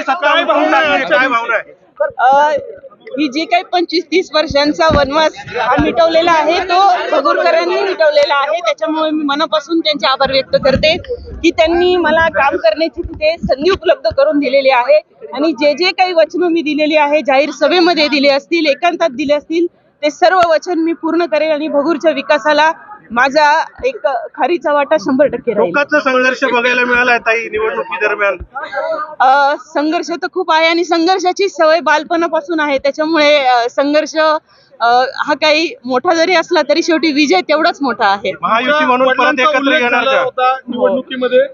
सत्ता काय भावना आहे? ही जी काही 25-30 वर्षांचा वनवास हा मिटवलेला आहे तो भगुरकरांनी मिटवलेला आहे. त्याच्यामुळे मी मनापासून त्यांचे आभार व्यक्त करते की त्यांनी मला काम करण्याची तिथे संधी उपलब्ध करून दिलेली आहे. आणि जे जे काही वचनं मी दिलेली आहे, जाहीर सभेमध्ये दिले असतील, एकांतात दिले असतील, ते सर्व वचन मी पूर्ण करेन आणि भगूरच्या विकासाला माझा एक खारीचा वाटा 100% राहील. टोकाचा संघर्ष बघायला मिळाला ताई निवडणुकी दरम्यान. संघर्ष तर खूप आहे आणि संघर्षाची सवय बालपणापासून आहे. त्याच्यामुळे संघर्ष हा काही मोठा जरी असला तरी शेवटी विजय तेवढाच मोठा आहे. महायुती म्हणून परत एकत्र येणार का निवडणुकीमध्ये?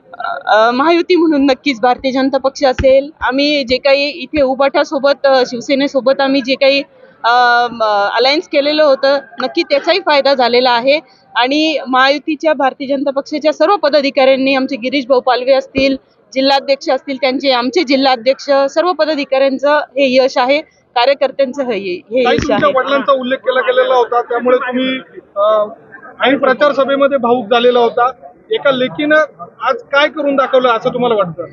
महायुती म्हणून नक्कीच भारतीय जनता पक्ष असेल. आम्ही जे काही इथे उबाठासोबत शिवसेनेसोबत आम्ही जे काही अलायन्स केलेलं होतं, नक्की त्याचाही फायदा झालेला आहे. आणि महायुतीच्या भारतीय जनता पक्षाच्या सर्व पदाधिकाऱ्यांनी, आमचे गिरीश भाऊ पालवे असतील, जिल्हाध्यक्ष असतील, त्यांचे आमचे जिल्हाध्यक्ष, सर्व पदाधिकाऱ्यांचं हे यश आहे, कार्यकर्त्यांचं हे यश आहे. वडिलांचा उल्लेख केला गेलेला होता, त्यामुळे तुम्ही आणि प्रचार सभेमध्ये भाऊक झालेला होता. एका लेकीनं आज काय करून दाखवलं असं तुम्हाला वाटतं?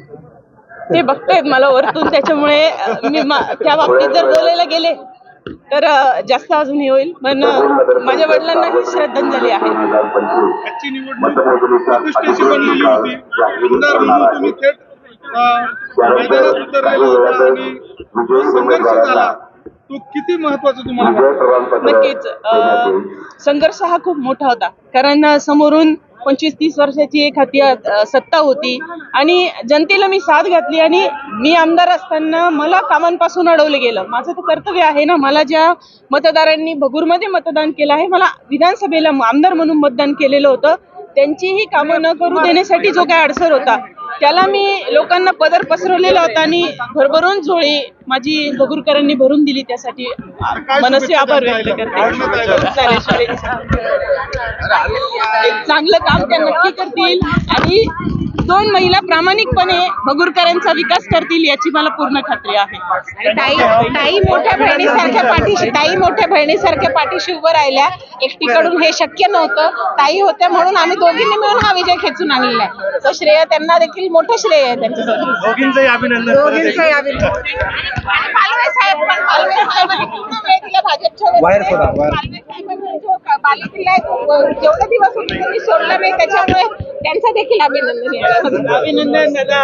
ते बघतायत मला वरतून, त्याच्यामुळे मी त्या बाबतीत जर बोलायला गेले तर जास्त अजून हे होईल. पण माझ्या वडिलांना ही श्रद्धांजली आहे. आजची निवडणूक प्रतिष्ठेची बनलेली होती. आमदार म्हणून तुम्ही थेट मैदानात उतरलेला होता आणि जो संघर्ष झाला तो किती महत्वाचा तुम्हाला वाटतं? नक्कीच संघर्ष हा खूप मोठा होता, कारण समोरून 25-30 वर्षाची एक हाती सत्ता होती आणि जनतेला मी साथ घातली. आणि मी आमदार असताना मला कामांपासून अडवलं गेलं. माझं तर कर्तव्य आहे ना. मला ज्या मतदारांनी भगूरमध्ये मतदान केलं आहे, मला विधानसभेला आमदार म्हणून मतदान केलेलं होतं, त्यांचीही कामं न करू देण्यासाठी जो काय अडसर होता त्याला मी लोकांना पदर पसरवलेला होता आणि भरभरून झोळी माझी भगूरकरांनी भरून दिली. त्यासाठी मनसे आभार व्यक्त करते. एक चांगलं काम त्या नक्की करतील आणि 2 महिला प्रामाणिकपणे भगूरकरांचा विकास करतील याची मला पूर्ण खात्री आहे. ताई मोठ्या बहिणीसारख्या पाठीशी उभं राहिल्या. एकटीकडून हे शक्य नव्हतं. ताई होत्या म्हणून आम्ही दोघींनी मिळून हा विजय खेचून आणलेला आहे. तो श्रेय त्यांना देखील मोठं श्रेय आहे त्यांच्यासाठी. दोघींचंही अभिनंदन. पालवे साहेब पूर्ण वेळ दिला भाजपच्या बालेकिल्ला जेवढे दिवस होते त्यांनी सोडला नाही, त्याच्यामुळे त्यांचं देखील अभिनंदन. अभिनंदन दादा.